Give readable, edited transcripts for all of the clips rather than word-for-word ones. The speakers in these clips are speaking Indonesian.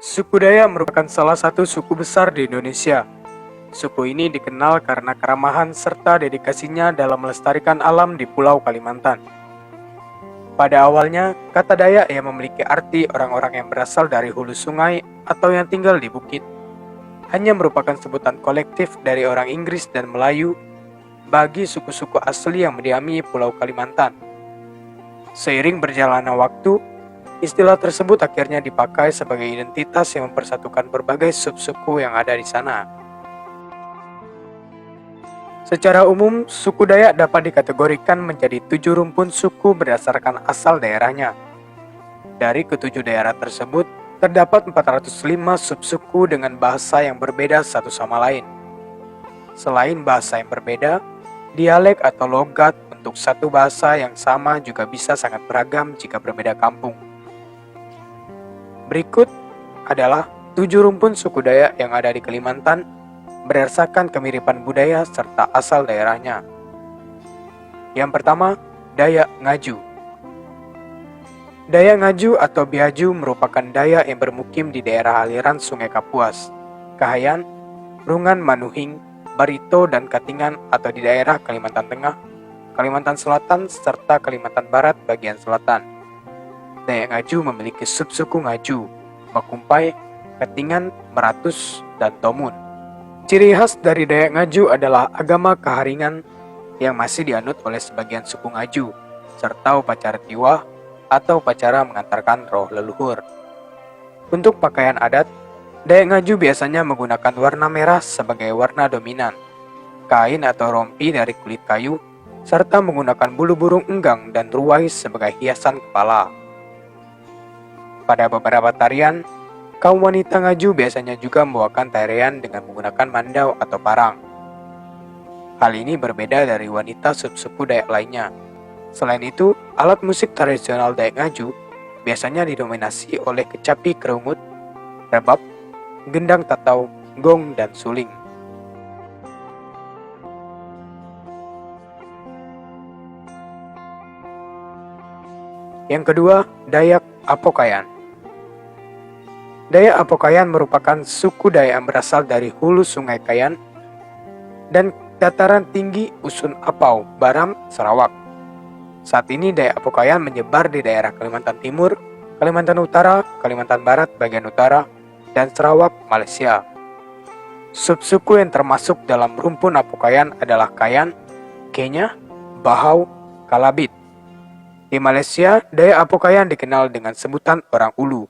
Suku Dayak merupakan salah satu suku besar di Indonesia. Suku ini dikenal karena keramahan serta dedikasinya dalam melestarikan alam di Pulau Kalimantan. Pada awalnya, kata Dayak yang memiliki arti orang-orang yang berasal dari hulu sungai atau yang tinggal di bukit, hanya merupakan sebutan kolektif dari orang Inggris dan Melayu bagi suku-suku asli yang mendiami Pulau Kalimantan. Seiring berjalannya waktu, istilah tersebut akhirnya dipakai sebagai identitas yang mempersatukan berbagai sub-suku yang ada di sana. Secara umum, suku Dayak dapat dikategorikan menjadi 7 rumpun suku berdasarkan asal daerahnya. Dari ketujuh daerah tersebut, terdapat 405 sub-suku dengan bahasa yang berbeda satu sama lain. Selain bahasa yang berbeda, dialek atau logat untuk satu bahasa yang sama juga bisa sangat beragam jika berbeda kampung. Berikut adalah 7 rumpun suku Dayak yang ada di Kalimantan berdasarkan kemiripan budaya serta asal daerahnya. Yang pertama, Dayak Ngaju. Dayak Ngaju atau Biaju merupakan Dayak yang bermukim di daerah aliran Sungai Kapuas, Kahayan, Rungan Manuhing, Barito, dan Katingan atau di daerah Kalimantan Tengah, Kalimantan Selatan, serta Kalimantan Barat bagian selatan. Dayak Ngaju memiliki sub-suku Ngaju, Bakumpai, Katingan, Meratus, dan Tomun. Ciri khas dari Dayak Ngaju adalah agama Keharingan yang masih dianut oleh sebagian suku Ngaju, serta upacara tiwah atau upacara mengantarkan roh leluhur. Untuk pakaian adat, Dayak Ngaju biasanya menggunakan warna merah sebagai warna dominan, kain atau rompi dari kulit kayu, serta menggunakan bulu burung enggang dan ruwais sebagai hiasan kepala. Pada beberapa tarian, kaum wanita Ngaju biasanya juga membawakan tarian dengan menggunakan mandau atau parang. Hal ini berbeda dari wanita sub-suku Dayak lainnya. Selain itu, alat musik tradisional Dayak Ngaju biasanya didominasi oleh kecapi kerungut, rebab, gendang tatau, gong, dan suling. Yang kedua, Dayak Apokayan. Dayak Apokayan merupakan suku Dayak yang berasal dari hulu sungai Kayan dan dataran tinggi Usun Apau, Baram, Sarawak. Saat ini Dayak Apokayan menyebar di daerah Kalimantan Timur, Kalimantan Utara, Kalimantan Barat bagian utara, dan Sarawak, Malaysia. Subsuku yang termasuk dalam rumpun Apokayan adalah Kayan, Kenya, Bahau, Kalabit. Di Malaysia, Dayak Apokayan dikenal dengan sebutan orang Ulu.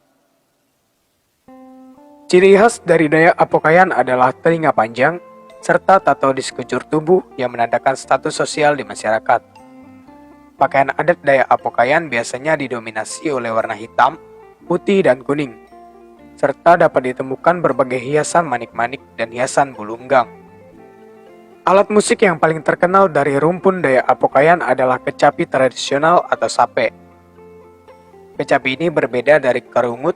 Ciri khas dari Dayak Apokayan adalah telinga panjang, serta tato di sekujur tubuh yang menandakan status sosial di masyarakat. Pakaian adat Dayak Apokayan biasanya didominasi oleh warna hitam, putih, dan kuning, serta dapat ditemukan berbagai hiasan manik-manik dan hiasan bulu enggang. Alat musik yang paling terkenal dari rumpun Dayak Apokayan adalah kecapi tradisional atau sape. Kecapi ini berbeda dari kerungut,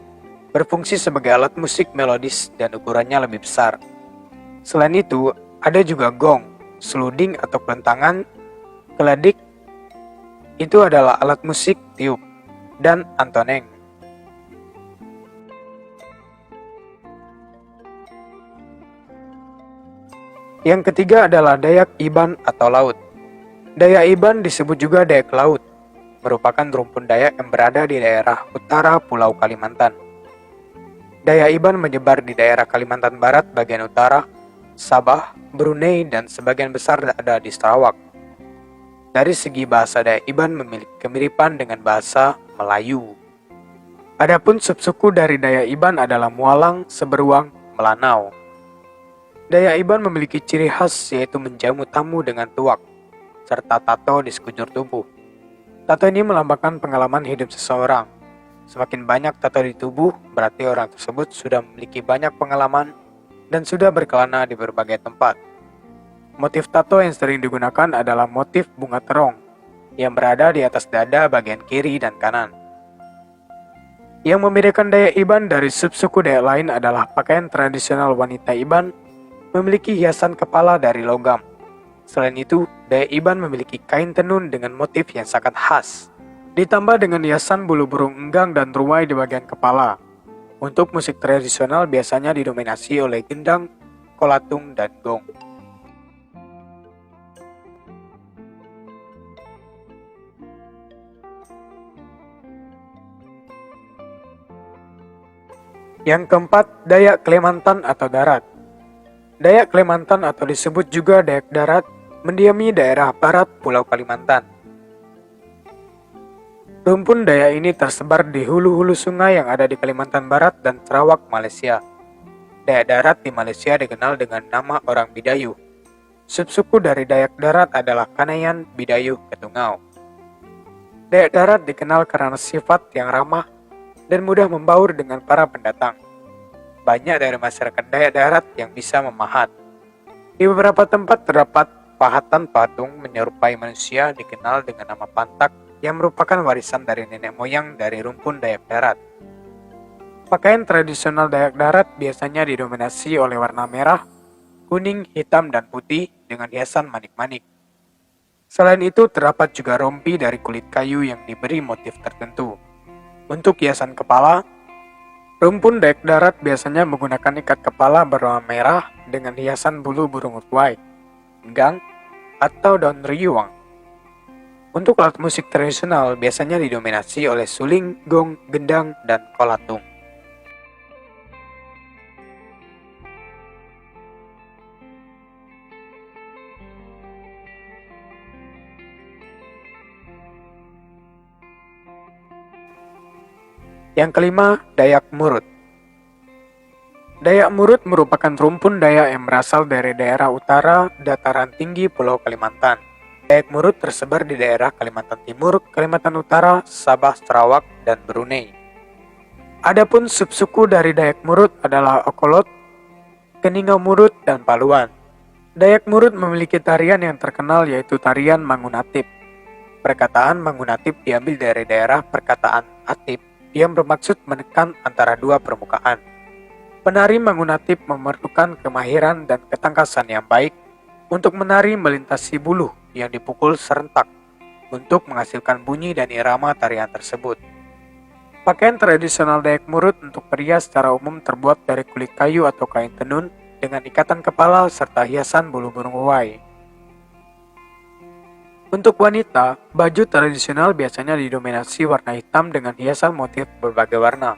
berfungsi sebagai alat musik melodis dan ukurannya lebih besar. Selain itu, ada juga gong, seluding atau kelentangan, keledik, itu adalah alat musik tiup, dan antoneng. Yang ketiga adalah Dayak Iban atau Laut. Dayak Iban disebut juga Dayak Laut, merupakan rumpun Dayak yang berada di daerah utara Pulau Kalimantan. Dayak Iban menyebar di daerah Kalimantan Barat bagian utara, Sabah, Brunei, dan sebagian besar ada di Sarawak. Dari segi bahasa, Dayak Iban memiliki kemiripan dengan bahasa Melayu. Adapun subsuku dari Dayak Iban adalah Mualang, Seberuang, Melanau. Dayak Iban memiliki ciri khas yaitu menjamu tamu dengan tuak, serta tato di sekujur tubuh. Tato ini melambangkan pengalaman hidup seseorang. Semakin banyak tato di tubuh, berarti orang tersebut sudah memiliki banyak pengalaman dan sudah berkelana di berbagai tempat. Motif tato yang sering digunakan adalah motif bunga terong yang berada di atas dada bagian kiri dan kanan. Yang membedakan Dayak Iban dari subsuku Dayak lain adalah pakaian tradisional wanita Iban memiliki hiasan kepala dari logam. Selain itu, Dayak Iban memiliki kain tenun dengan motif yang sangat khas, ditambah dengan hiasan bulu burung enggang dan ruai di bagian kepala. Untuk musik tradisional biasanya didominasi oleh gendang, kolatung, dan gong. Yang keempat, Dayak Kalimantan atau darat. Dayak Kalimantan atau disebut juga Dayak darat mendiami daerah barat Pulau Kalimantan. Rumpun Dayak ini tersebar di hulu-hulu sungai yang ada di Kalimantan Barat dan Sarawak, Malaysia. Dayak darat di Malaysia dikenal dengan nama orang Bidayuh. Subsuku dari Dayak darat adalah Kanayan, Bidayuh, Ketungau. Dayak darat dikenal karena sifat yang ramah dan mudah membaur dengan para pendatang. Banyak dari masyarakat Dayak darat yang bisa memahat. Di beberapa tempat terdapat pahatan patung menyerupai manusia dikenal dengan nama pantak yang merupakan warisan dari nenek moyang dari rumpun Dayak darat. Pakaian tradisional Dayak darat biasanya didominasi oleh warna merah, kuning, hitam, dan putih dengan hiasan manik-manik. Selain itu, terdapat juga rompi dari kulit kayu yang diberi motif tertentu. Untuk hiasan kepala, rumpun Dayak darat biasanya menggunakan ikat kepala berwarna merah dengan hiasan bulu burung ruai, enggang, atau daun riuang. Untuk alat musik tradisional biasanya didominasi oleh suling, gong, gendang, dan kolatung. Yang kelima, Dayak Murut. Dayak Murut merupakan rumpun Dayak yang berasal dari daerah utara dataran tinggi Pulau Kalimantan. Dayak Murut tersebar di daerah Kalimantan Timur, Kalimantan Utara, Sabah, Sarawak, dan Brunei. Adapun subsuku dari Dayak Murut adalah Okolot, Keningau Murut, dan Paluan. Dayak Murut memiliki tarian yang terkenal yaitu tarian Mangunatip. Perkataan Mangunatip diambil dari daerah perkataan Atip yang bermaksud menekan antara dua permukaan. Penari Mangunatip memerlukan kemahiran dan ketangkasan yang baik untuk menari melintasi buluh yang dipukul serentak untuk menghasilkan bunyi dan irama tarian tersebut. Pakaian tradisional Dayak Murut untuk pria secara umum terbuat dari kulit kayu atau kain tenun dengan ikatan kepala serta hiasan bulu burung ruai. Untuk wanita, baju tradisional biasanya didominasi warna hitam dengan hiasan motif berbagai warna.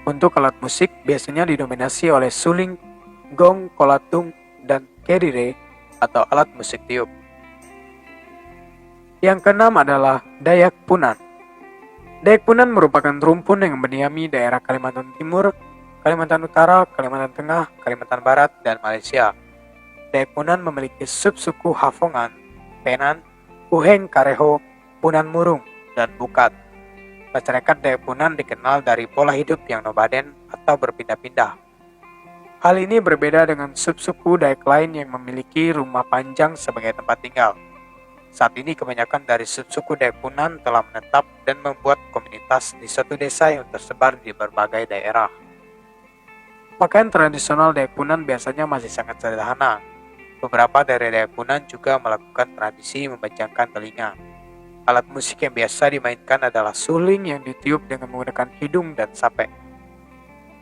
Untuk alat musik biasanya didominasi oleh suling, gong, kolatung, dan kedire atau alat musik tiup. Yang keenam adalah Dayak Punan. Dayak Punan merupakan rumpun yang mendiami daerah Kalimantan Timur, Kalimantan Utara, Kalimantan Tengah, Kalimantan Barat, dan Malaysia. Dayak Punan memiliki subsuku Hafongan, Penan, Uheng Kareho, Punan Murung, dan Bukat. Masyarakat Dayak Punan dikenal dari pola hidup yang nomaden atau berpindah-pindah. Hal ini berbeda dengan subsuku Dayak lain yang memiliki rumah panjang sebagai tempat tinggal. Saat ini kebanyakan dari subsuku Dayak Punan telah menetap dan membuat komunitas di suatu desa yang tersebar di berbagai daerah. Pakaian tradisional Dayak Punan biasanya masih sangat sederhana. Beberapa dari Dayak Punan juga melakukan tradisi membajangkan telinga. Alat musik yang biasa dimainkan adalah suling yang ditiup dengan menggunakan hidung dan sape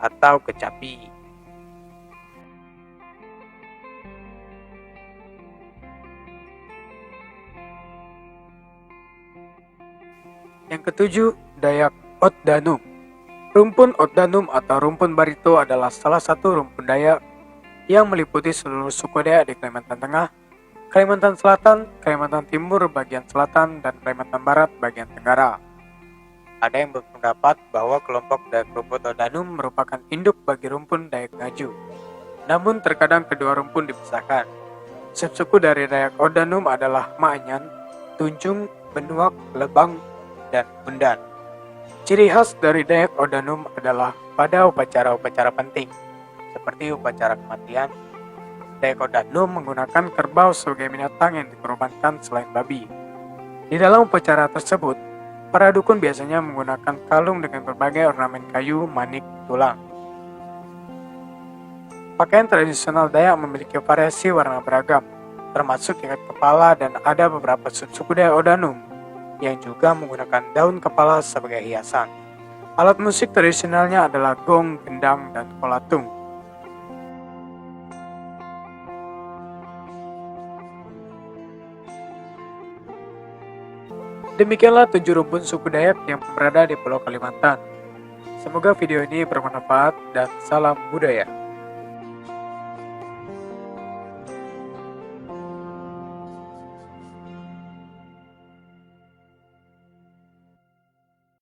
atau kecapi. Yang ketujuh, Dayak Oddanum. Rumpun Oddanum atau rumpun barito adalah salah satu rumpun Dayak yang meliputi seluruh suku Dayak di Kalimantan Tengah, Kalimantan Selatan, Kalimantan Timur bagian selatan, dan Kalimantan Barat bagian tenggara. Ada yang berpendapat bahwa kelompok Dayak rumpun Oddanum merupakan induk bagi rumpun Dayak Ngaju. Namun terkadang kedua rumpun dipisahkan. Subsuku dari Dayak Oddanum adalah Maanyan, Tunjung, Benuak, Lebang, dan Bundan. Ciri khas dari Dayak Oddanum adalah pada upacara-upacara penting, seperti upacara kematian. Dayak Oddanum menggunakan kerbau sebagai binatang yang dikorbankan selain babi. Di dalam upacara tersebut, para dukun biasanya menggunakan kalung dengan berbagai ornamen kayu, manik, tulang. Pakaian tradisional Dayak memiliki variasi warna beragam, termasuk ikat kepala, dan ada beberapa subsuku Dayak Oddanum yang juga menggunakan daun kepala sebagai hiasan. Alat musik tradisionalnya adalah gong, gendang, dan kolatung. Demikianlah 7 rumpun suku Dayak yang berada di Pulau Kalimantan. Semoga video ini bermanfaat dan salam budaya.